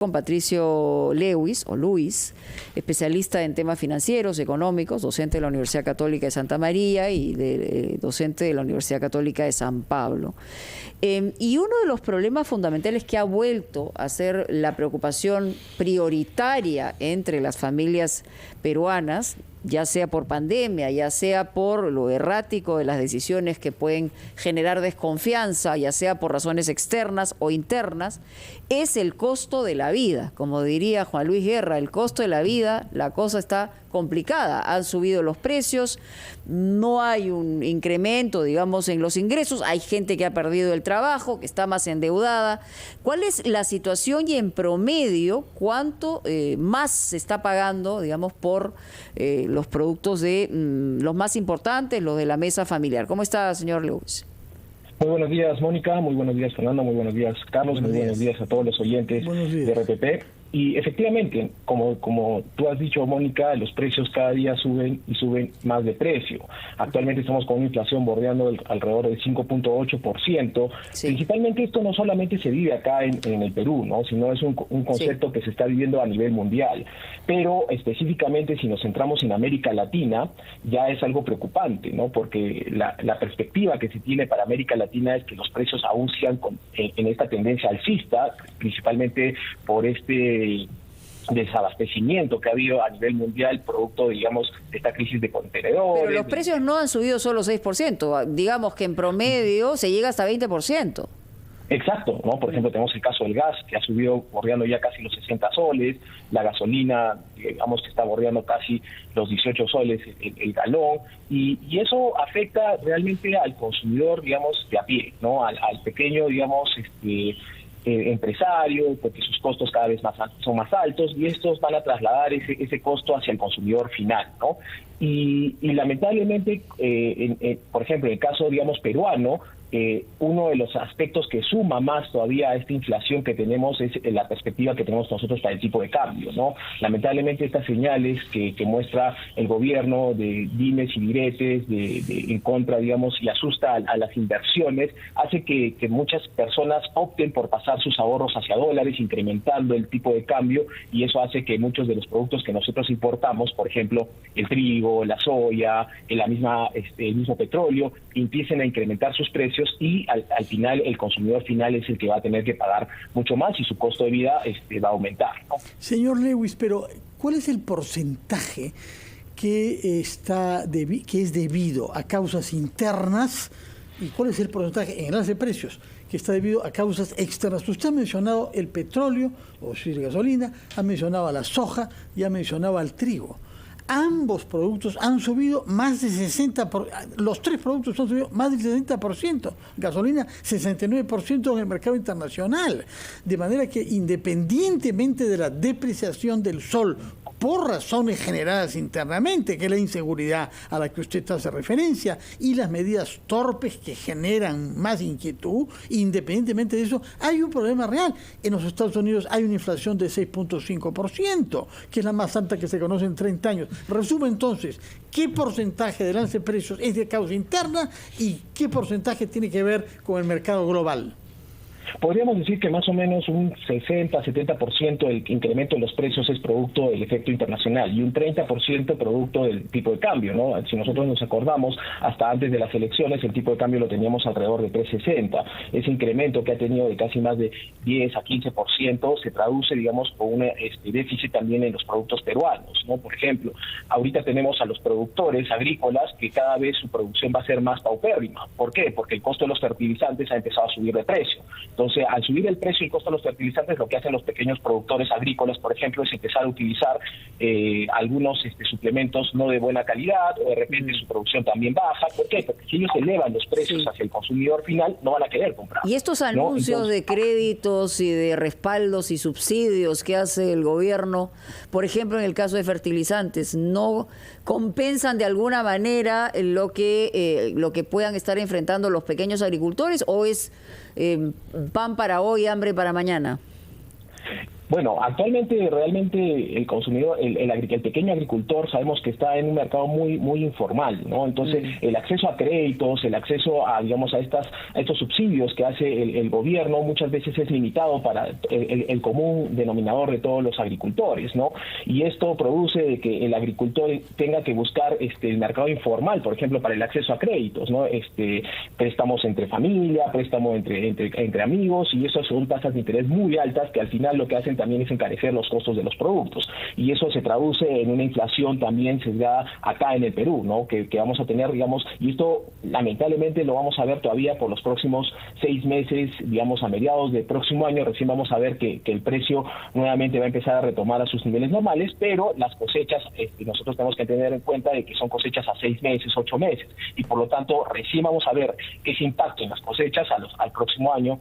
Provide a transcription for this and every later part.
Con Patricio Lewis, o Luis, especialista en temas financieros, económicos, docente de la Universidad Católica de Santa María y docente de la Universidad Católica de San Pablo. Y uno de los problemas fundamentales que ha vuelto a ser la preocupación prioritaria entre las familias peruanas, ya sea por pandemia, ya sea por lo errático de las decisiones que pueden generar desconfianza, ya sea por razones externas o internas, es el costo de la vida. Como diría Juan Luis Guerra, el costo de la vida, la cosa está complicada. Han subido los precios, no hay un incremento, digamos, en los ingresos, hay gente que ha perdido el trabajo, que está más endeudada. ¿Cuál es la situación y en promedio cuánto más se está pagando, digamos, por los productos de los más importantes, los de la mesa familiar? ¿Cómo está, señor Lewis? Muy buenos días, Mónica. Muy buenos días, Fernando. Muy buenos días, Carlos. Muy buenos días a todos los oyentes de RPP. Y efectivamente, como tú has dicho, Mónica, los precios cada día suben y suben más de precio. Actualmente estamos con una inflación bordeando alrededor del 5.8%. Sí. Principalmente esto no solamente se vive acá en el Perú, ¿no? Sino es un concepto que se está viviendo a nivel mundial. Pero específicamente si nos centramos en América Latina, ya es algo preocupante, ¿no? Porque la perspectiva que se tiene para América Latina es que los precios aún sigan en esta tendencia alcista, principalmente por este desabastecimiento que ha habido a nivel mundial producto, digamos, de esta crisis de contenedores. Pero los precios no han subido solo 6%, digamos que en promedio se llega hasta 20%. Exacto, ¿no? Por ejemplo, tenemos el caso del gas, que ha subido bordeando ya casi los 60 soles, la gasolina, digamos que está bordeando casi los 18 soles el galón, y eso afecta realmente al consumidor, digamos, de a pie, ¿no? Al pequeño, digamos, empresario, porque sus costos cada vez son más altos y estos van a trasladar ese costo hacia el consumidor final, ¿no? Y lamentablemente, por ejemplo, en el caso, digamos, peruano, uno de los aspectos que suma más todavía a esta inflación que tenemos es la perspectiva que tenemos nosotros para el tipo de cambio, ¿no? Lamentablemente estas señales que muestra el gobierno de dimes y diretes en contra, digamos, y asusta a las inversiones, hace que muchas personas opten por pasar sus ahorros hacia dólares, incrementando el tipo de cambio, y eso hace que muchos de los productos que nosotros importamos, por ejemplo, el trigo, la soya, el mismo petróleo, empiecen a incrementar sus precios y al final el consumidor final es el que va a tener que pagar mucho más y su costo de vida va a aumentar, ¿no? Señor Lewis, pero ¿cuál es el porcentaje que es debido a causas internas y cuál es el porcentaje en el alza de precios que está debido a causas externas? Usted ha mencionado el petróleo, o si la gasolina, ha mencionado a la soja y ha mencionado al trigo. Ambos productos han subido más de 60%, los tres productos han subido más del 60%, gasolina 69% en el mercado internacional, de manera que independientemente de la depreciación del sol por razones generadas internamente, que es la inseguridad a la que usted hace referencia, y las medidas torpes que generan más inquietud, independientemente de eso, hay un problema real. En los Estados Unidos hay una inflación de 6.5%, que es la más alta que se conoce en 30 años. Resumo entonces, ¿qué porcentaje del alza de precios es de causa interna y qué porcentaje tiene que ver con el mercado global? Podríamos decir que más o menos un 60-70% del incremento de los precios es producto del efecto internacional y un 30% producto del tipo de cambio, ¿no? Si nosotros nos acordamos, hasta antes de las elecciones el tipo de cambio lo teníamos alrededor de 3.60. Ese incremento que ha tenido de casi más de 10 a 15% se traduce, digamos, con un déficit también en los productos peruanos, ¿no? Por ejemplo, ahorita tenemos a los productores agrícolas que cada vez su producción va a ser más paupérrima. ¿Por qué? Porque el costo de los fertilizantes ha empezado a subir de precio. Entonces, al subir el precio y el costo de los fertilizantes, lo que hacen los pequeños productores agrícolas, por ejemplo, es empezar a utilizar algunos suplementos no de buena calidad, o de repente su producción también baja. ¿Por qué? Porque si ellos elevan los precios hacia el consumidor final, no van a querer comprar. Y estos anuncios, ¿no?, de créditos y de respaldos y subsidios que hace el gobierno, por ejemplo, en el caso de fertilizantes, ¿no compensan de alguna manera lo que puedan estar enfrentando los pequeños agricultores, o es pan para hoy, hambre para mañana? Bueno, actualmente realmente el consumidor, el pequeño agricultor, sabemos que está en un mercado muy informal, ¿no? Entonces, el acceso a créditos, el acceso a, digamos, a estos subsidios que hace el gobierno muchas veces es limitado para el común denominador de todos los agricultores, ¿no? Y esto produce de que el agricultor tenga que buscar el mercado informal, por ejemplo, para el acceso a créditos, ¿no? Préstamos entre familia, préstamos entre amigos, y eso son tasas de interés muy altas que al final lo que hacen también es encarecer los costos de los productos, y eso se traduce en una inflación también sesgada acá en el Perú, ¿no? Que vamos a tener, digamos, y esto lamentablemente lo vamos a ver todavía por los próximos 6 meses, digamos, a mediados del próximo año recién vamos a ver que el precio nuevamente va a empezar a retomar a sus niveles normales, pero las cosechas, nosotros tenemos que tener en cuenta de que son cosechas a 6 meses, 8 meses, y por lo tanto recién vamos a ver ese impacto en las cosechas al próximo año,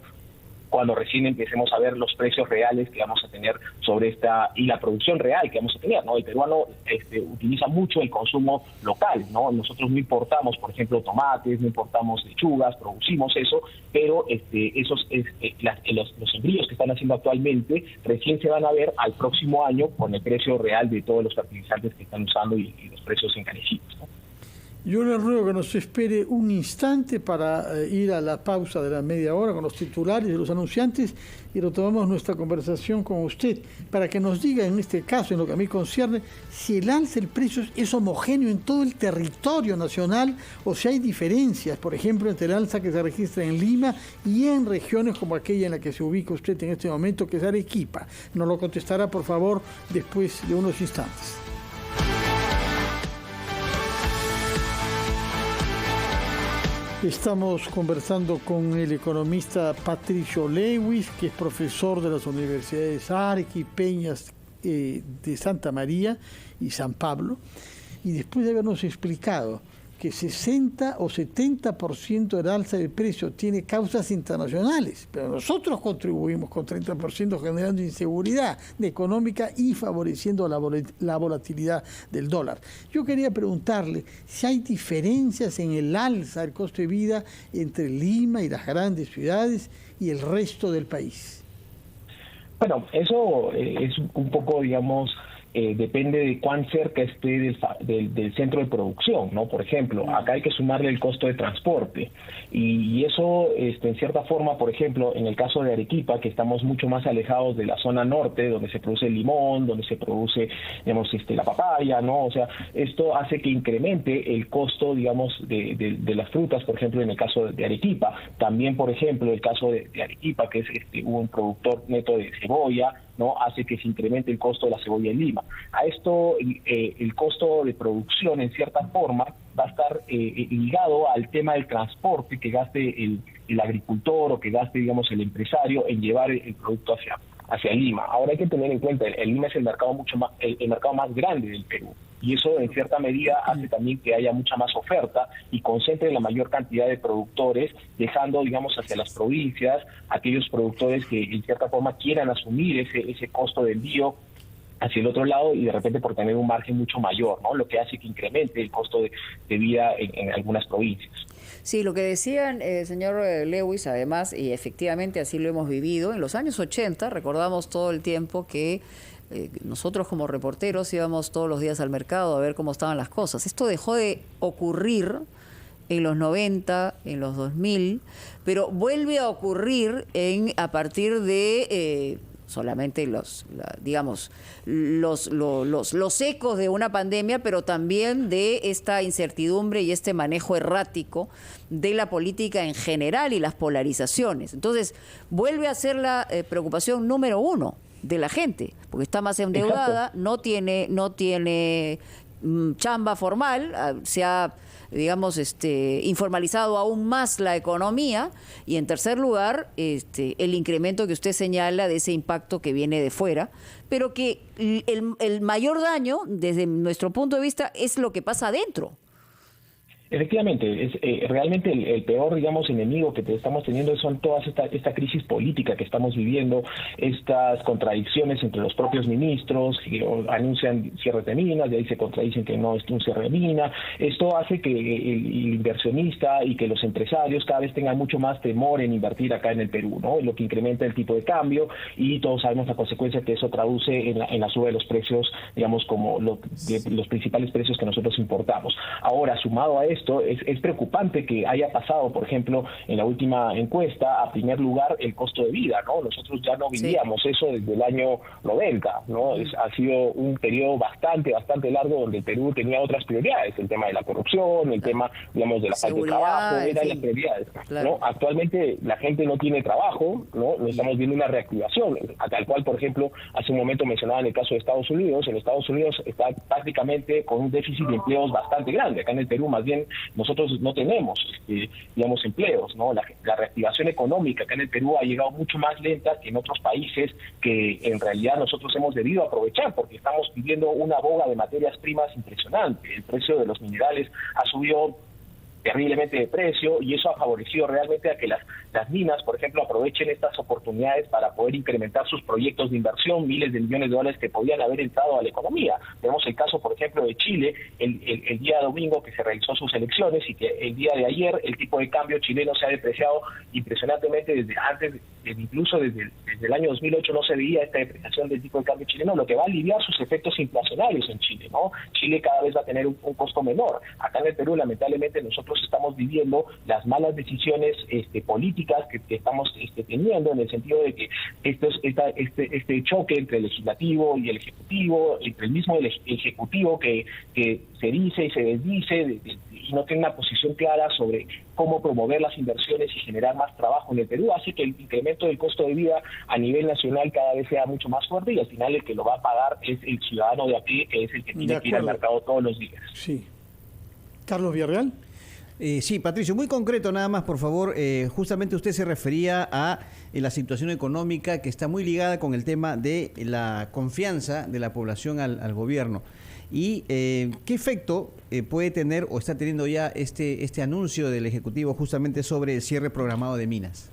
cuando recién empecemos a ver los precios reales que vamos a tener sobre y la producción real que vamos a tener, ¿no? El peruano utiliza mucho el consumo local, ¿no? Nosotros no importamos, por ejemplo, tomates, no importamos lechugas, producimos eso, pero los envíos que están haciendo actualmente recién se van a ver al próximo año con el precio real de todos los fertilizantes que están usando y los precios encarecidos, ¿no? Yo le ruego que nos espere un instante para ir a la pausa de la media hora con los titulares y los anunciantes y retomamos nuestra conversación con usted para que nos diga, en este caso, en lo que a mí concierne, si el alza del precio es homogéneo en todo el territorio nacional o si hay diferencias, por ejemplo, entre el alza que se registra en Lima y en regiones como aquella en la que se ubica usted en este momento, que es Arequipa. Nos lo contestará, por favor, después de unos instantes. Estamos conversando con el economista Patricio Lewis, que es profesor de las universidades arequipeñas de Santa María y San Pablo, y después de habernos explicado que 60 o 70% del alza del precio tiene causas internacionales, pero nosotros contribuimos con 30% generando inseguridad económica y favoreciendo la volatilidad del dólar. Yo quería preguntarle si hay diferencias en el alza del costo de vida entre Lima y las grandes ciudades y el resto del país. Bueno, eso es un poco, digamos, depende de cuán cerca esté del centro de producción, ¿no? Por ejemplo, acá hay que sumarle el costo de transporte y eso, en cierta forma, por ejemplo, en el caso de Arequipa, que estamos mucho más alejados de la zona norte, donde se produce el limón, donde se produce, digamos, la papaya, ¿no? O sea, esto hace que incremente el costo, digamos, de las frutas, por ejemplo, en el caso de Arequipa. También, por ejemplo, el caso de Arequipa, que es un productor neto de cebolla, ¿no? Hace que se incremente el costo de la cebolla en Lima. A esto, el costo de producción, en cierta forma, va a estar ligado al tema del transporte que gaste el agricultor o que gaste, digamos, el empresario en llevar el producto hacia Lima. Ahora hay que tener en cuenta, el Lima es el mercado el mercado más grande del Perú, y eso en cierta medida hace también que haya mucha más oferta y concentre la mayor cantidad de productores, dejando, digamos, hacia las provincias aquellos productores que en cierta forma quieran asumir ese costo de envío hacia el otro lado y de repente por tener un margen mucho mayor, ¿no? Lo que hace que incremente el costo de vida en algunas provincias. Sí, lo que decían, señor Lewis, además, y efectivamente así lo hemos vivido, en los años 80 recordamos todo el tiempo que nosotros como reporteros íbamos todos los días al mercado a ver cómo estaban las cosas. Esto dejó de ocurrir en los 90, en los 2000, pero vuelve a ocurrir a partir de solamente los ecos de una pandemia, pero también de esta incertidumbre y este manejo errático de la política en general y las polarizaciones. Entonces, vuelve a ser la preocupación número uno de la gente, porque está más endeudada, exacto, no tiene chamba formal, se ha, digamos, informalizado aún más la economía, y en tercer lugar, el incremento que usted señala de ese impacto que viene de fuera, pero que el mayor daño, desde nuestro punto de vista, es lo que pasa adentro. Efectivamente, realmente el peor, digamos, enemigo que estamos teniendo son todas esta crisis política que estamos viviendo, estas contradicciones entre los propios ministros que anuncian cierres de minas, de ahí se contradicen que no es un cierre de mina. Esto hace que el inversionista y que los empresarios cada vez tengan mucho más temor en invertir acá en el Perú, ¿no? Lo que incrementa el tipo de cambio, y todos sabemos la consecuencia que eso traduce en la suba de los precios, digamos, como los principales precios que nosotros importamos. Ahora, sumado a esto, es preocupante que haya pasado, por ejemplo, en la última encuesta, a primer lugar el costo de vida, ¿no? Nosotros ya no vivíamos eso desde el año 90, ¿no? Ha sido un periodo bastante largo donde el Perú tenía otras prioridades, el tema de la corrupción, el tema, digamos, de la falta de trabajo, eran las prioridades, ¿no? Actualmente la gente no tiene trabajo, ¿no? Estamos viendo una reactivación, tal cual, por ejemplo, hace un momento mencionaba en el caso de Estados Unidos. En Estados Unidos está prácticamente con un déficit de empleos bastante grande. Acá en el Perú, más bien, nosotros no tenemos, digamos, empleos, ¿no? La reactivación económica acá en el Perú ha llegado mucho más lenta que en otros países que en realidad nosotros hemos debido aprovechar, porque estamos viviendo una boga de materias primas impresionante. El precio de los minerales ha subido terriblemente de precio, y eso ha favorecido realmente a que las minas, por ejemplo, aprovechen estas oportunidades para poder incrementar sus proyectos de inversión, miles de millones de dólares que podían haber entrado a la economía. Tenemos el caso, por ejemplo, de Chile, el día domingo que se realizó sus elecciones, y que el día de ayer el tipo de cambio chileno se ha depreciado impresionantemente incluso desde el año 2008 no se veía esta depreciación del tipo de cambio chileno, lo que va a aliviar sus efectos inflacionarios en Chile, ¿no? Chile cada vez va a tener un costo menor. Acá en el Perú, lamentablemente, nosotros estamos viviendo las malas decisiones políticas que estamos teniendo, en el sentido de que este choque entre el legislativo y el ejecutivo, entre el mismo ejecutivo que se dice y se desdice, y no tiene una posición clara sobre cómo promover las inversiones y generar más trabajo en el Perú, hace que el incremento del costo de vida a nivel nacional cada vez sea mucho más fuerte, y al final el que lo va a pagar es el ciudadano de a pie, que es el que tiene que ir al mercado todos los días. Sí. Carlos Villarreal. Sí, Patricio, muy concreto nada más, por favor. Justamente usted se refería a la situación económica que está muy ligada con el tema de la confianza de la población al gobierno. ¿Y qué efecto puede tener o está teniendo ya este anuncio del Ejecutivo justamente sobre el cierre programado de minas?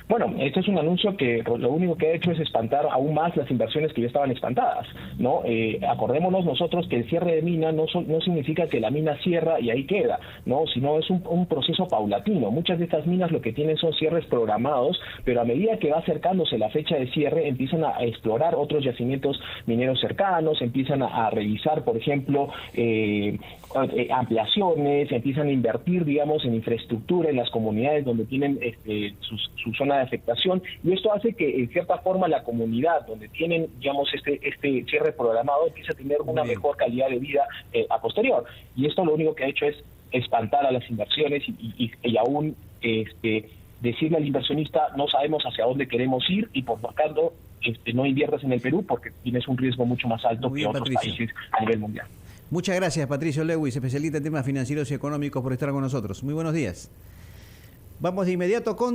Bueno, este es un anuncio que lo único que ha hecho es espantar aún más las inversiones que ya estaban espantadas, ¿no? Acordémonos nosotros que el cierre de mina no significa que la mina cierra y ahí queda, ¿no? Sino es un proceso paulatino. Muchas de estas minas lo que tienen son cierres programados, pero a medida que va acercándose la fecha de cierre, empiezan a explorar otros yacimientos mineros cercanos, empiezan a revisar, por ejemplo, ampliaciones, empiezan a invertir, digamos, en infraestructura en las comunidades donde tienen su zona de afectación, y esto hace que en cierta forma la comunidad donde tienen, digamos, este cierre programado empieza a tener una mejor calidad de vida a posterior, y esto lo único que ha hecho es espantar a las inversiones y aún decirle al inversionista: no sabemos hacia dónde queremos ir, y por lo tanto no inviertas en el Perú porque tienes un riesgo mucho más alto que otros países a nivel mundial. Muchas gracias, Patricio Lewis, especialista en temas financieros y económicos, por estar con nosotros. Muy buenos días. Vamos de inmediato con